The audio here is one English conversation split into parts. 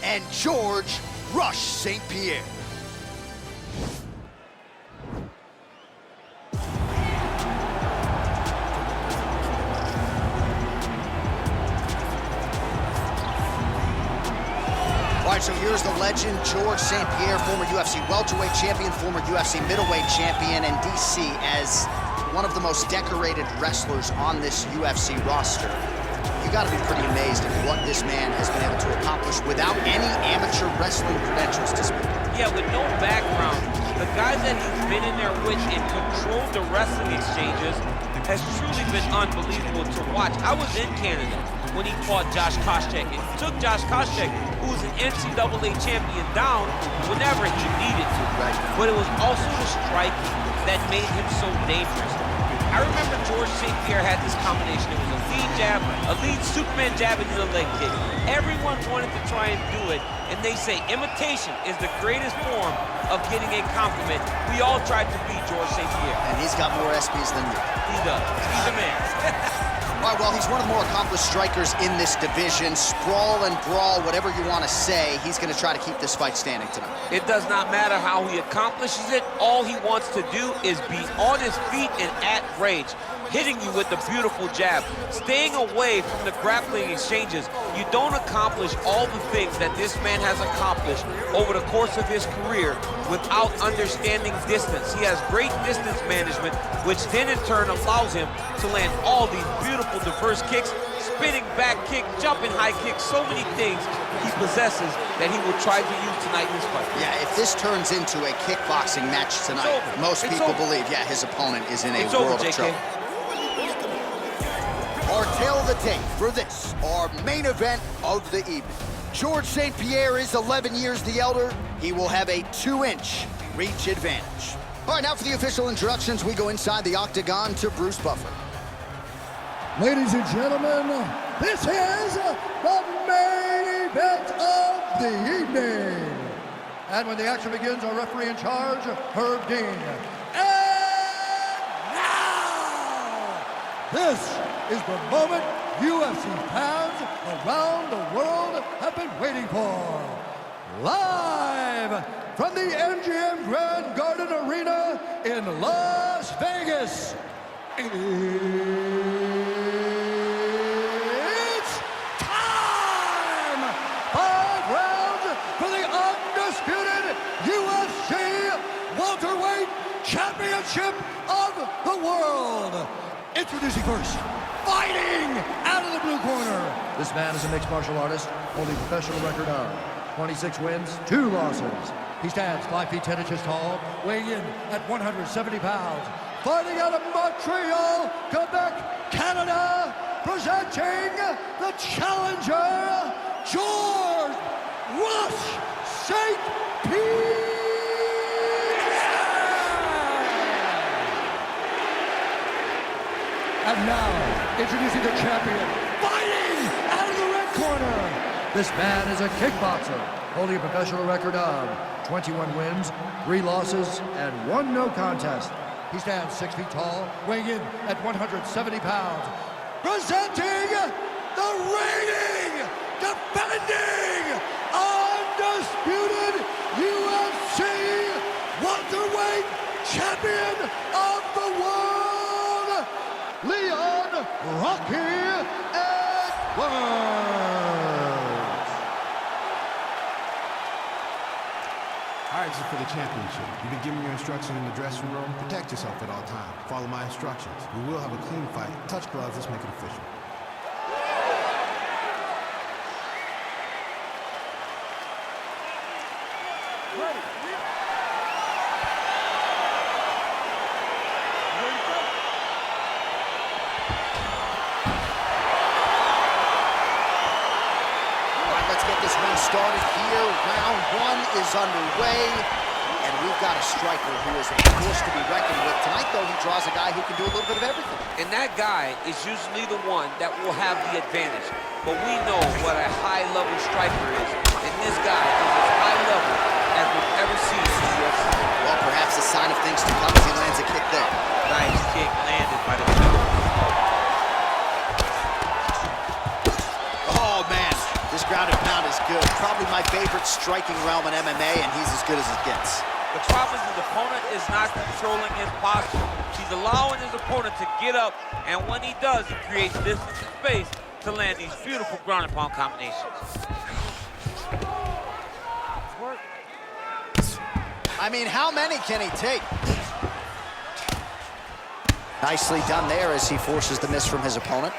and George Rush St-Pierre. All right, so here's the legend, George St-Pierre, former UFC welterweight champion, former UFC middleweight champion, and DC as one of the most decorated wrestlers on this UFC roster. You gotta be pretty amazed at what this man has been able to accomplish without any amateur wrestling credentials to speak of. Yeah, with no background, the guys that he's been in there with and controlled the wrestling exchanges has truly been unbelievable to watch. I was in Canada when he fought Josh Koscheck. It took Josh Koscheck, who was an NCAA champion, down whenever he needed to. Right. But it was also the striking that made him so dangerous. I remember George St-Pierre had this combination. It was a lead jab, a lead Superman jab, and then a leg kick. Everyone wanted to try and do it, and they say imitation is the greatest form of getting a compliment. We all tried to beat George St-Pierre. And he's got more SPs than you. He does. He's a man. All right, well, he's one of the more accomplished strikers in this division. Sprawl and brawl, whatever you want to say, he's going to try to keep this fight standing tonight. It does not matter how he accomplishes it. All he wants to do is be on his feet and at range, hitting you with the beautiful jab, staying away from the grappling exchanges. You don't accomplish all the things that this man has accomplished over the course of his career without understanding distance. He has great distance management, which then in turn allows him to land all these beautiful, diverse kicks, spinning back kick, jumping high kick, so many things he possesses that he will try to use tonight in this fight. Yeah, if this turns into a kickboxing match tonight, most people believe, yeah, his opponent is in a world of trouble. Our tale of the tape for this, our main event of the evening. George St-Pierre is 11 years the elder. He will have a 2-inch reach advantage. All right, now for the official introductions, we go inside the octagon to Bruce Buffer. Ladies and gentlemen, this is the main event of the evening. And when the action begins, our referee in charge, Herb Dean. And now, this is the moment UFC fans around the world have been waiting for. Live from the MGM Grand Garden Arena in Las Vegas. It's time! 5 rounds for the undisputed UFC welterweight championship of the world. Introducing first, fighting out of the blue corner. This man is a mixed martial artist, holding a professional record of 26 wins, 2 losses. He stands 5 feet 10 inches tall, weighing in at 170 pounds. Fighting out of Montreal, Quebec, Canada, presenting the challenger, George Rush St-Pierre. And now, introducing the champion, fighting out of the red corner. This man is a kickboxer, holding a professional record of 21 wins, 3 losses, and 1 no contest. He stands 6 feet tall, weighing in at 170 pounds. Presenting the reigning, defending, undisputed UFC welterweight champion of the world, Leon Rocky Edwards. All right, this is for the championship. You've been giving your instruction in the dressing room. Protect yourself at all times. Follow my instructions. We will have a clean fight. Touch gloves. Let's make it official. Ready. Let's get this one started here. Round 1 is underway, and we've got a striker who is a force to be reckoned with. Tonight, though, he draws a guy who can do a little bit of everything. And that guy is usually the one that will have the advantage. But we know what a high-level striker is, and this guy is as high level as we've ever seen in the UFC. Well, perhaps a sign of things to come as he lands a kick there. Nice kick landed by the middle. Oh, man, this ground and pound is good. Probably my favorite striking realm in MMA, and he's as good as it gets. The problem is his opponent is not controlling his posture. He's allowing his opponent to get up, and when he does, he creates distance and space to land these beautiful ground and pound combinations. I mean, how many can he take? Nicely done there as he forces the miss from his opponent.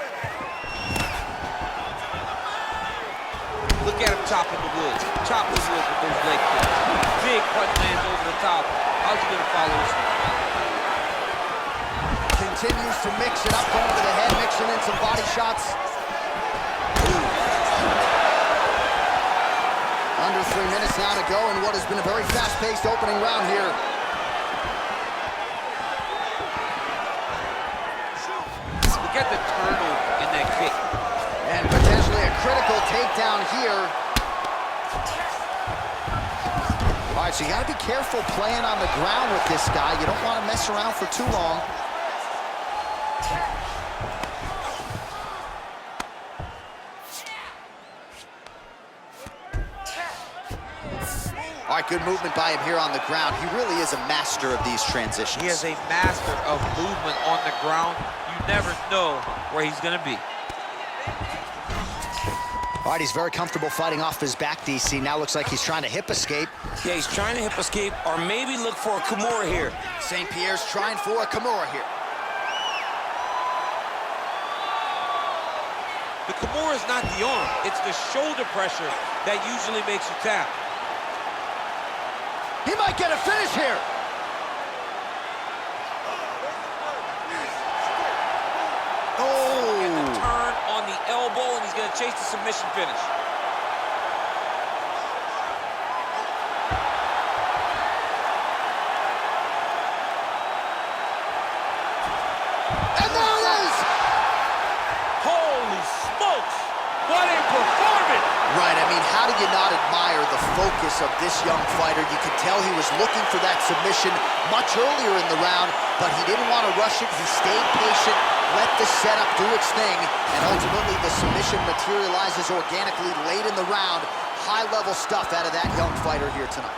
Look at him chopping the wood. Chopping the wood with those leg kicks. Big punch lands over the top. How's he gonna follow this one? Continues to mix it up, going to the head, mixing in some body shots. Under 3 minutes now to go in what has been a very fast-paced opening round here. Look at the turnover in that kick. And potentially a critical takedown here. All right, so you gotta be careful playing on the ground with this guy. You don't want to mess around for too long. All right, good movement by him here on the ground. He really is a master of these transitions. He is a master of movement on the ground. You never know where he's gonna be. All right, he's very comfortable fighting off his back, DC. Now looks like he's trying to hip escape. Yeah, he's trying to hip escape or maybe look for a Kimura here. St-Pierre's trying for a Kimura here. The Kimura is not the arm. It's the shoulder pressure that usually makes you tap. He might get a finish here. And the turn on the elbow, and he's gonna chase the submission finish. And there it is! Holy smokes! What a performance! Right, I mean, how do you not admire the focus of this young fighter? You could tell he was looking for that submission much earlier in the round, but he didn't want to rush it. He stayed patient, let the setup do its thing, and ultimately the submission materializes organically late in the round. High-level stuff out of that young fighter here tonight.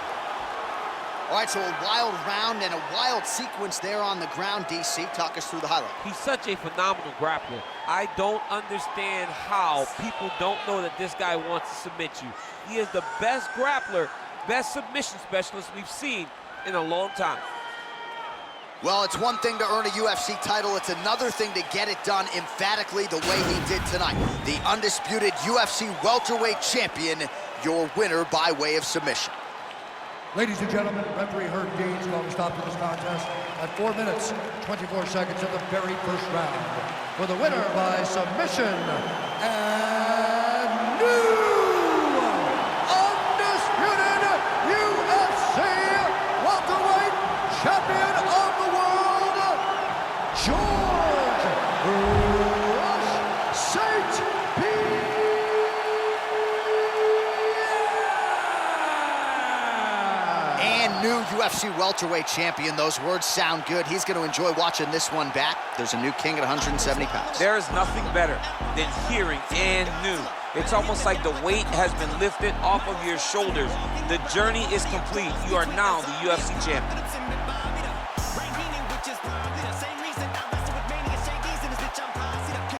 All right, so a wild round and a wild sequence there on the ground. DC, talk us through the highlight. He's such a phenomenal grappler. I don't understand how people don't know that this guy wants to submit you. He is the best grappler, best submission specialist we've seen in a long time. Well, it's one thing to earn a UFC title. It's another thing to get it done emphatically the way he did tonight. The undisputed UFC welterweight champion, your winner by way of submission. Ladies and gentlemen, referee Herb Dean's going to stop to this contest at 4 minutes, 24 seconds of the very first round. For the winner by submission, and new undisputed UFC welterweight champion of the world, George St-Pierre. And new UFC welterweight champion. Those words sound good. He's going to enjoy watching this one back. There's a new king at 170 pounds. There is nothing better than hearing "and new." It's almost like the weight has been lifted off of your shoulders. The journey is complete. You are now the UFC champion.